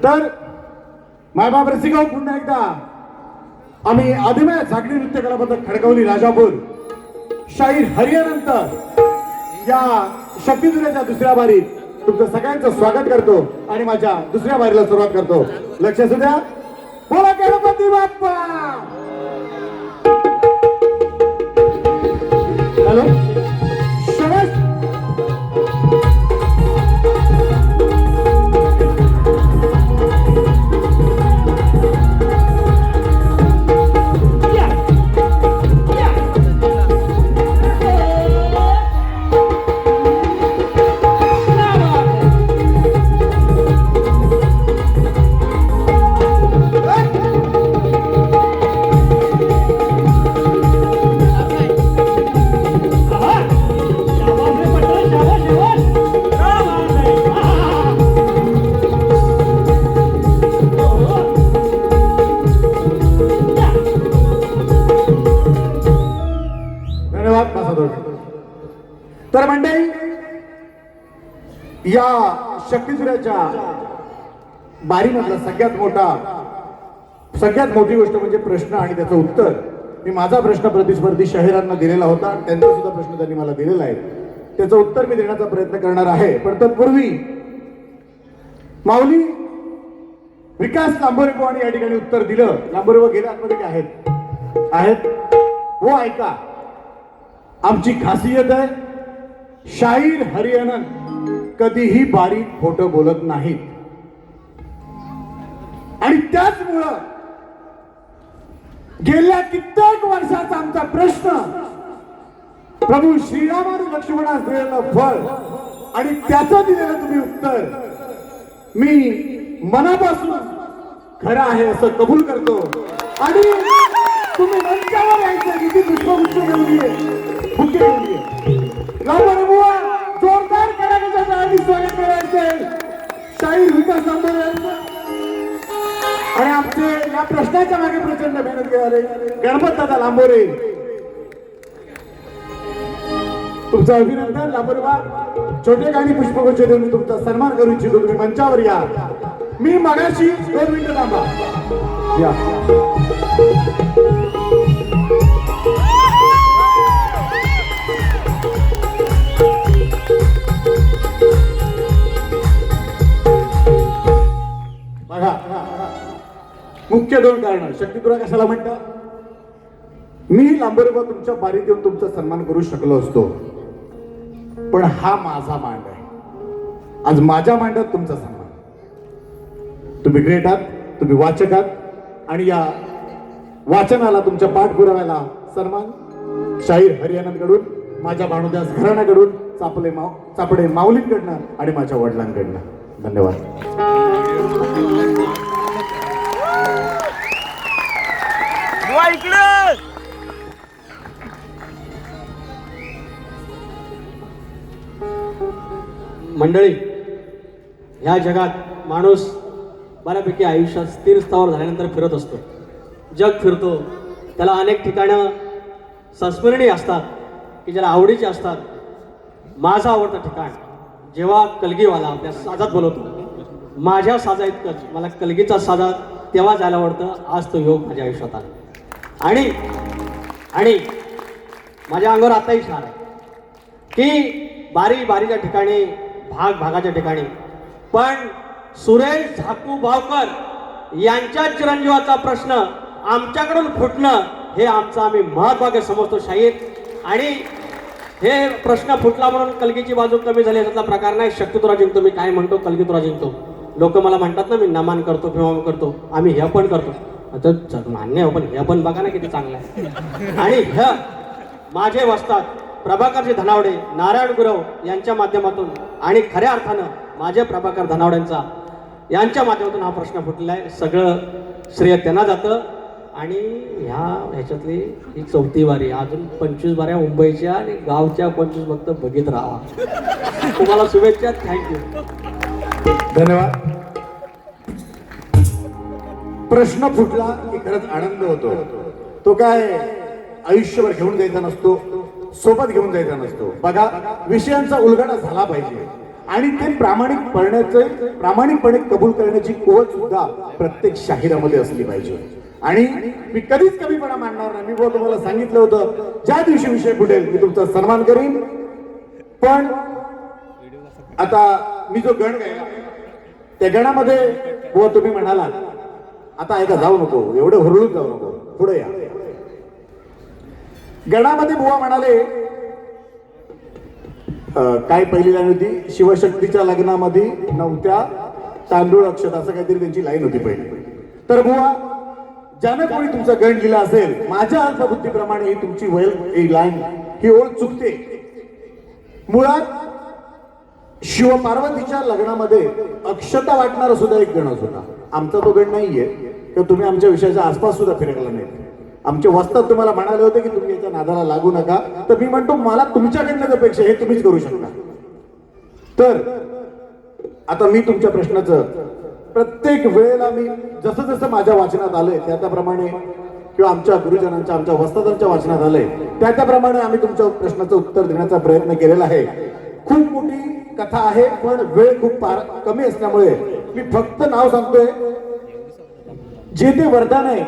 तर मायबाप रसिकाऊ पुन्हा एकदा आम्ही आदिमय झाकडी नृत्य कला पथक खडकवली राजापूर शाहीर हरियानंतर या शक्तिधुऱ्याच्या दुसऱ्या बारीत तुमचं सगळ्यांचं स्वागत करतो आणि माझ्या दुसऱ्या बारीला सुरुवात करतो. लक्ष असू द्या. बोला गणपती बाप्पा. हॅलो शरद तर मंडळी या शक्तिधुऱ्याच्या बारीमधला सगळ्यात मोठी गोष्ट म्हणजे प्रश्न आणि त्याचं उत्तर. मी माझा प्रश्न प्रतिस्पर्धी शाहिरांना दिलेला होता, त्यांचा सुद्धा प्रश्न त्यांनी मला दिलेला आहे. त्याचं उत्तर मी देण्याचा प्रयत्न करणार आहे. पण तत्पूर्वी माऊली विकास लांबोरेबावांनी या ठिकाणी उत्तर दिलं. लांबोरेबा गेल्या आतमध्ये काय आहेत हो ऐका. आमची खासियत आहे शाहीर हरियाणन कधीही बारीक खोटं बोलत नाहीत आणि त्याचमुळं गेल्या कित्येक वर्षाचा आमचा प्रश्न प्रभू श्रीरामाने लक्ष्मणास दिलेलं फळ आणि त्याचं दिलेलं तुम्ही उत्तर मी मनापासून खरं आहे असं कबूल करतो. आणि तुम्ही मंचावर यायचं किती पुष्पगुच्छ घेऊन बुके घेऊन जोरदार कडाक्याच्या टाळ्यांनी स्वागत करायचे शाहीर विकास लांबोरे यांचं. आणि आमचे या प्रश्नाच्या मागे प्रचंड मेहनत घेणारे गणपत दादा लांबोरे, तुमचं अभिनंदन. लांबोरेबा छोटे काही पुष्पगुच्छ देऊन मी तुमचा सन्मान करू इच्छितो. तुम्ही मंचावर या. मी मगाशी 2 मिनिटं थांबा या. मुख्य 2 कारण शक्तिधुरा कशाला म्हणतात. मी लांबोरेबा तुमच्या बारीत येऊन तुमचा सन्मान करू शकलो असतो, पण हा माझा मांड आहे. आज माझ्या मांडात तुमचा सन्मान. तुम्ही ग्रेट आहात, तुम्ही वाचक आहात आणि या वाचनाला तुमच्या पाठपुराव्याला सन्मान शाहीर हरियाणकडून, माझ्या भानुदास घराण्याकडून, चापडे माऊलींकडनं आणि माझ्या वडिलांकडनं. धन्यवाद. मंडळी, ह्या जगात माणूस बऱ्यापैकी आयुष्यात स्थिर स्थावर झाल्यानंतर फिरत असतो. जग फिरतो, त्याला अनेक ठिकाणं संस्मरणीय असतात की ज्याला आवडीचे असतात. माझं आवडतं ठिकाण जेव्हा कलगीवाला आपल्या साजात बोलवतो, माझ्या साजा इतकंच मला कलगीचा साजा तेव्हा जायला आवडतं. आज तो योग माझ्या आयुष्यात आला आणि माझ्या अंगावर आताही छान आहे की बारीच्या ठिकाणी, भागाच्या ठिकाणी, पण सुरेश झाकू भावकर यांच्या चिरंजीवाचा प्रश्न आमच्याकडून फुटणं हे आमचं आम्ही महत्त्वाचं समजतो शाहीर. आणि हे प्रश्न फुटला म्हणून कलगीची बाजू कमी झाली याचा प्रकार नाही. शक्तिधुरा जिंकतो, मी काय म्हणतो कलगीधुरा जिंकतो. लोक मला म्हणतात ना मी नमन करतो किंवा करतो, आम्ही हे पण करतो. आता मान्य हो, पण हे पण बघा ना किती चांगलं आहे. आणि हे माझे वस्तात प्रभाकरजी धनावडे, नारायण गुरव यांच्या माध्यमातून आणि खऱ्या अर्थानं माझे प्रभाकर धनावड्यांचा यांच्या माध्यमातून हा प्रश्न फुटलेला आहे. सगळं श्रेय त्यांना जातं. आणि ह्याच्यातली ही 4थी वारी, अजून 25 वाऱ्या मुंबईच्या आणि गावच्या 25 फक्त बघित राहा. तुम्हाला शुभेच्छा. थँक्यू. धन्यवाद. प्रश्न फुटला की खरंच आनंद होतो. तो काय आयुष्यभर घेऊन जायचा नसतो, सोबत घेऊन जायचा नसतो. बघा, विषयांचा उलगडा झाला पाहिजे. आणि ते प्रामाणिकपणे कबूल करण्याची कुवत सुद्धा प्रत्येक शाहिरामध्ये असली पाहिजे. आणि मी कधीच कमीपणा मानणार नाही. मी बुवा तुम्हाला सांगितलं होतं, ज्या दिवशी विषय फुटेल मी तुमचा सन्मान करीन. पण आता मी जो गण गायला त्या गणामध्ये बुवा तुम्ही म्हणाला, आता ऐका, जाऊ नको, एवढं हुरळून जाऊ नको, पुढे या. गणामध्ये बुवा म्हणाले, काय पहिली लाईन होती, शिवशक्तीच्या लग्नामध्ये नव्हत्या तांदूळ अक्षत, असं काहीतरी त्यांची लाईन होती पहिली. तर बुवा, ज्यानं कोणी तुमचा गण लिहिला असेल, माझ्या अल्पबुद्धीप्रमाणे ही तुमची लाईन ही ओळ चुकते. मुळात शिव पार्वतीच्या लग्नामध्ये अक्षता वाटणारा सुद्धा एक गण होता. आमचा तो गण नाहीये तर तुम्ही आमच्या विषयाच्या आसपास सुद्धा फिरकला नाही. आमचे वस्ताद तुम्हाला म्हणाले होते की तुम्ही याच्या नादाला लागू नका, तर मी म्हणतो मला तुमच्याकडनं अपेक्षा हे तुम्हीच करू शकता. तर आता मी तुमच्या प्रश्नाचं प्रत्येक वेळेला मी जसं जसं माझ्या वाचनात आलंय त्याप्रमाणे, किंवा आमच्या गुरुजनांच्या आमच्या वस्तादांच्या वाचनात आलंय त्याप्रमाणे आम्ही तुमच्या प्रश्नाचं उत्तर देण्याचा प्रयत्न केलेला आहे. खूप मोठी कथा आहे पण वेळ खूप कमी असल्यामुळे मी फक्त नाव सांगतोय. जे ते वरदान आहे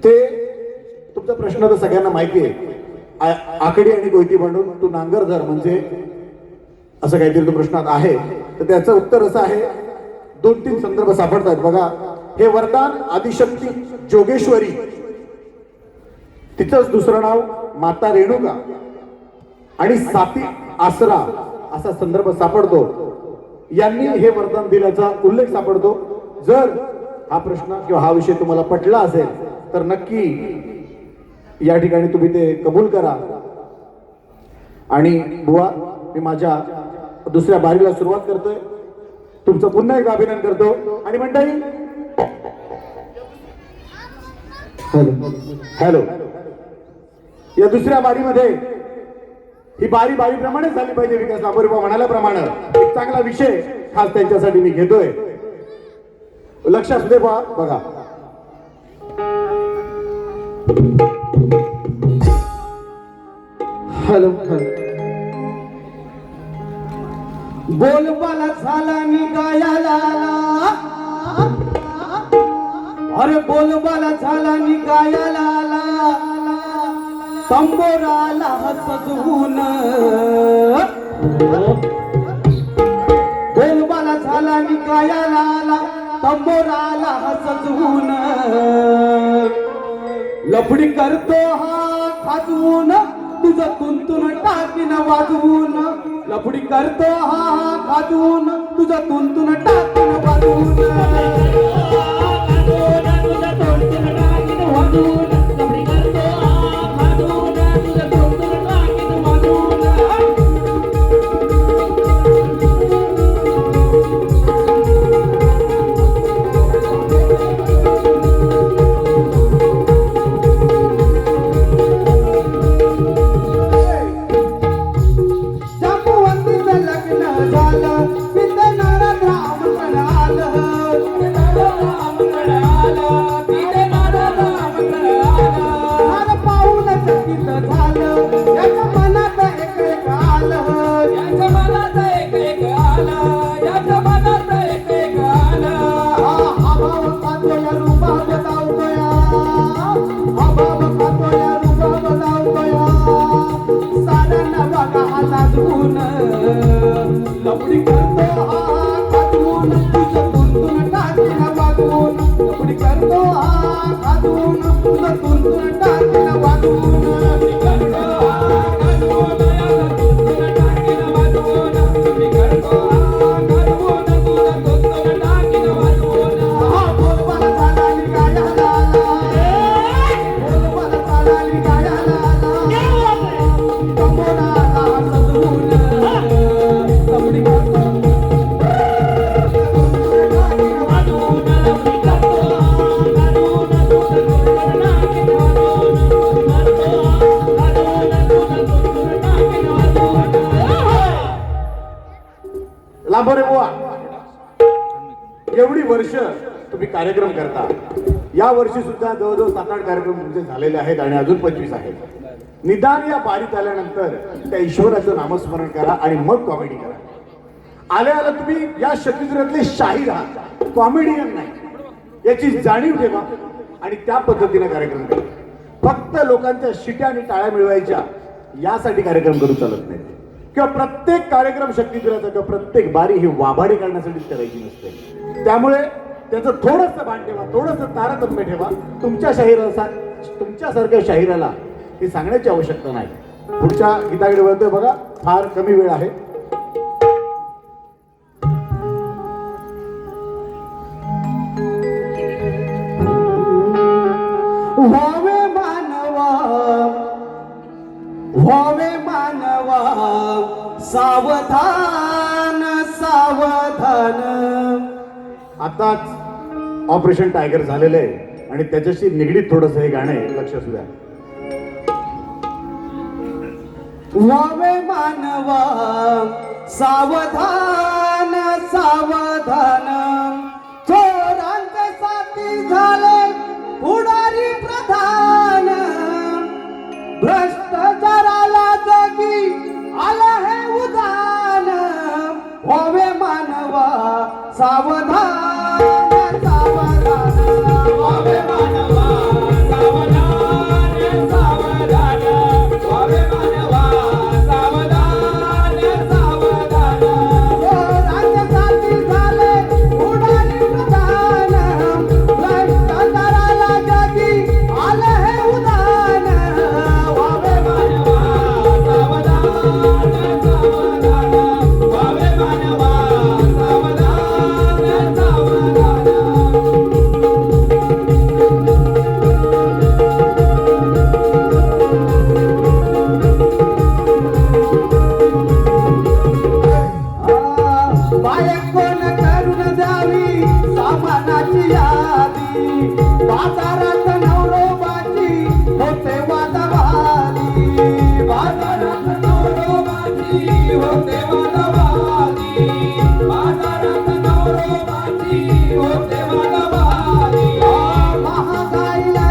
ते तुमचा प्रश्न तर सगळ्यांना माहिती आहे. आकडी आणि गोयती म्हणून तू नांगर धर म्हणजे असं काहीतरी तो प्रश्नात आहे. तर त्याचं उत्तर असं आहे, 2-3 संदर्भ सापडतात बघा. हे वरदान आदिशक्ती जोगेश्वरी, तिचंच दुसरं नाव माता रेणुका आणि साती आसरा असा संदर्भ सापडतो. यांनी हे वरदान दिल्याचा उल्लेख सापडतो. जर हा प्रश्न किंवा हा विषय तुम्हाला पटला असेल तर नक्की या ठिकाणी तुम्ही ते कबूल करा. आणि बुवा, मी माझ्या दुसऱ्या बारीला सुरुवात करतोय. तुमचं पुन्हा एकदा अभिनंदन करतो. आणि मंडळी, हॅलो, या दुसऱ्या बारीमध्ये ही बारीप्रमाणे झाली पाहिजे. विकास लांबोरे म्हणाल्याप्रमाणे एक चांगला विषय खास त्यांच्यासाठी मी घेतोय. लक्ष असू दे बघा. हॅलो, बोलबाला झाला निगायाला, अरे बोलबाला झाला निगायाला, तंबोराला सजवून, बोलबाला झाला निगायाला, तंबोराला सजवून, लफडी करतो हा खाजवून, तुझं तुंतून टाकीन वाजवून, लफडी करतो हा खाजवून, तुझं तुंतून टाकीन वाजवून, लफडी करतो हा खाजवून, तुझं तुंतून टाकीन वाजवून, लफडी करतो हा खाजवून, तुझं तुंतून टाकीन वाजवून, लफडी करतो हा खाजवून, तुझं तुंतून टाकीन वाजवून, लफडी करतो हा खाजवून, तुझं तुंतून टाकीन वाजवून. हा बोलबाला झाला निगायाला, बोलबाला झाला निगायाला, तंबोराला सजवून, लफडी करतो लांबोरे बुवा, एवढी वर्ष तुम्ही कार्यक्रम करता. या वर्षी सुद्धा जवळजवळ 7-8 कार्यक्रम तुमचे झालेले आहेत आणि अजून 25 आहेत. निदान या बारीत आल्यानंतर त्या ईश्वराचं नामस्मरण करा आणि मग कॉमेडी करा. आल्या आल्या तुम्ही या शक्तिजुरातले शाहीर आहात, कॉमेडियन नाही, याची जाणीव ठेवा आणि त्या पद्धतीने कार्यक्रम करा. फक्त लोकांच्या शिट्या आणि टाळ्या मिळवायच्या यासाठी कार्यक्रम करू चालत नाही, किंवा प्रत्येक कार्यक्रम शक्तिजुराचा किंवा प्रत्येक बारी ही वाभाडी करण्यासाठीच करायची नसते. त्यामुळे त्याचं थोडंसं भान ठेवा, थोडंसं तारतम्य ठेवा. तुमच्यासारख्या शाहिराला हे सांगण्याची आवश्यकता नाही. पुढच्या गीताकडे वळतोय बघा, फार कमी वेळ आहे. व्हावे मानवा, व्हावे मानवा, सावधान सावधान. आताच ऑपरेशन टायगर झालेलं आहे आणि त्याच्याशी निगडीत थोडंसं हे गाणं आहे, लक्ष असू द्या. व्हावे मानवा, सावधान सावधान. चोरांचे साथी झाले पुढारी प्रधान. भ्रष्टाचाराला जगी आलं हे उदान. व्हावे मानवा, सावधान सावधान. व्हावे मानवा, सावधान सावधान. व्हावे मानवा, सावधान सावधान. चोरांचे साथी झाले पुढारी प्रधान. भ्रष्टाचाराला जगी आलं हे उदान. व्हावे मानवा, सावधान सावधान. व्हावे मानवा, सावधान सावधान. बायकोन करून द्यावी सामानाची यादी. बाजारात नवरोबाची होते वादवादी. बाजारात नवरोबाची होते वादवादी. बाजारात नवरोबाची होते वादवादी. महागाईला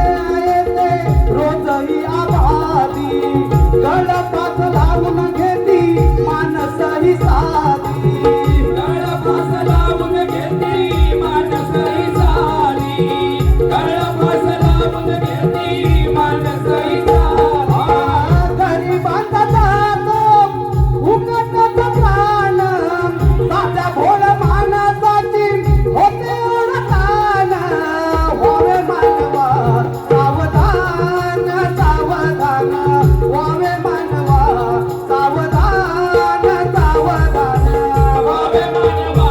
येते रोजही आबादी. गळपास लावून घेती माणस ही साधी. गळपास लावून घेती माणस ही साधी. गळपास लावून घेती माणस ही साधी. गरिबांचा जातो उकटचा प्राण. साध्या भोळ माणसाची होते ओढतान. व्हावे मानवा, सावधान सावधान. व्हावे मानवा, सावधान सावधान. व्हावे मानवा,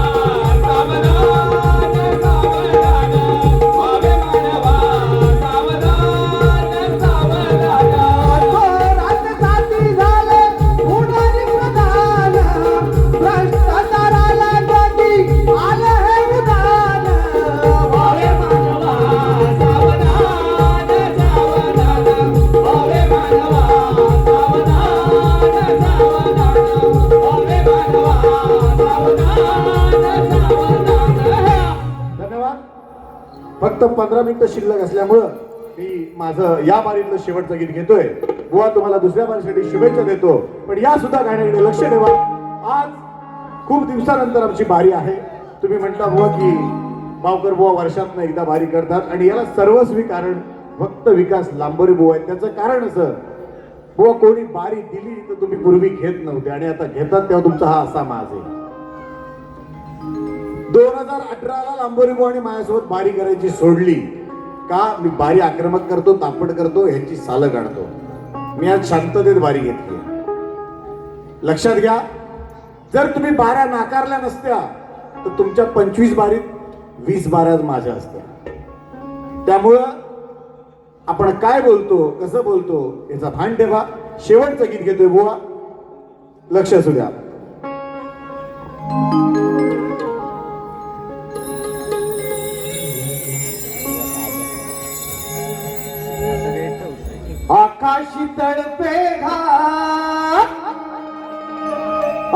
सावधान सावधान. व्हावे मानवा, सावधान सावधान. चोरांचे साथी झाले पुढारी प्रधान. भ्रष्टाचाराला जगी आलं हे उदान. व्हावे मानवा, सावधान सावधान. व्हावे मानवा, सावधान सावधान. व्हावे मानवा, सावधान सावधान. धन्यवाद. फक्त 15 मिनिटं शिल्लक असल्यामुळं मी माझं या बारीतलं शेवटचं गीत घेतोय. बुवा तुम्हाला दुसऱ्या बारीसाठी शुभेच्छा देतो, पण या सुद्धा गाण्याकडे लक्ष ठेवा. आज खूप दिवसानंतर आमची बारी आहे. तुम्ही म्हणता बुवा की भावकर बुवा वर्षातनं एकदा बारी करतात आणि याला सर्वस्वी कारण फक्त विकास लांबोरे बुवा आहेत. त्याचं कारण असं, बुवा कोणी बारी दिली तर तुम्ही पूर्वी घेत नव्हते आणि आता घेतात, तेव्हा तुमचा हा असा माज आहे. 2018ला लांबोरे बुवाने माझ्यासोबत बारी करायची सोडली का? मी बारी आक्रमक करतो, तापड करतो, ह्यांची सालं काढतो. मी आज शांततेत बारी घेतली. लक्षात घ्या, जर तुम्ही बाऱ्या नाकारल्या नसत्या तर तुमच्या 25 बारीत 20 बाऱ्या माझ्या असत्या. त्यामुळं आपण काय बोलतो, कसं बोलतो याचा भान ठेवा. शेवटचं गीत घेतोय बुवा, लक्ष असू द्या. आकाशी तळपे घाट.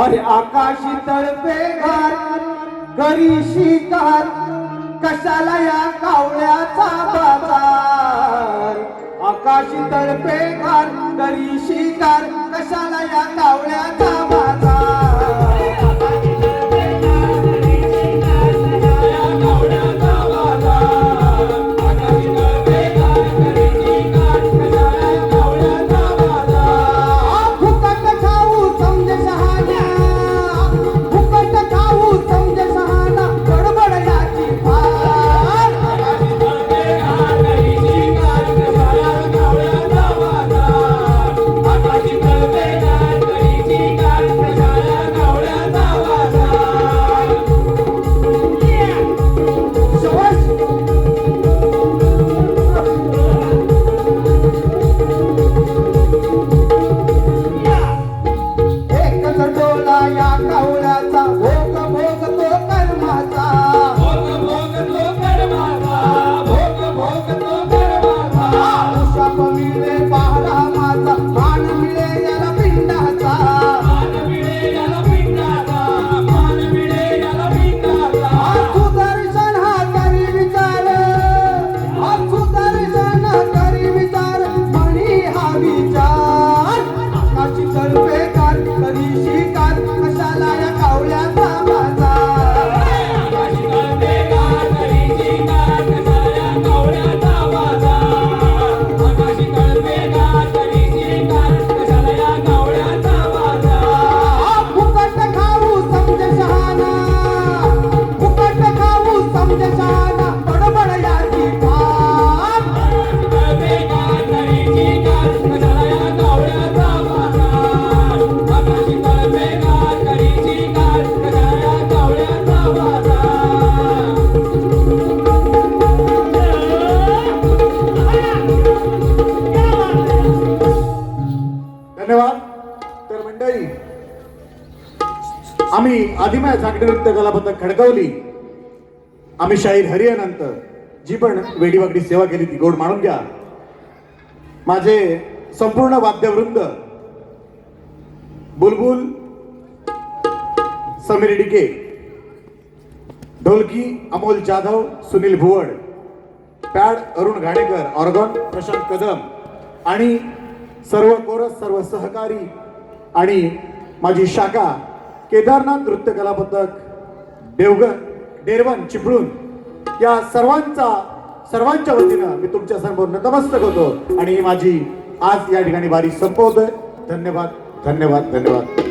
अरे आकाशी तळपे घाट करी शिकार. कशाला या कावळ्याचा बाजार. आकाशी तळपे घाट करी शिकार. कशाला या कावळ्याचा बाजार. आकाशी तळपे आदिमाय झाकडी नृत्य कला पथक खडकवली, आम्ही शाहीर हरियानंत जी पण वेडीवाकडी सेवा केली ती गोड मानून घ्या. माझे संपूर्ण वाद्यवृंद, बुलबुल समीर डिके, ढोलकी अमोल जाधव, सुनील भुवड, पॅड अरुण घाणेकर, ऑर्गन प्रशांत कदम आणि सर्व कोरस, सर्व सहकारी आणि माझी शाखा केदारनाथ नृत्य कला पथक डेरवन चिपळूण या सर्वांच्या वतीनं मी तुमच्या समोर नतमस्तक होतो आणि ही माझी आज या ठिकाणी वारी संपवतोय. धन्यवाद धन्यवाद धन्यवाद.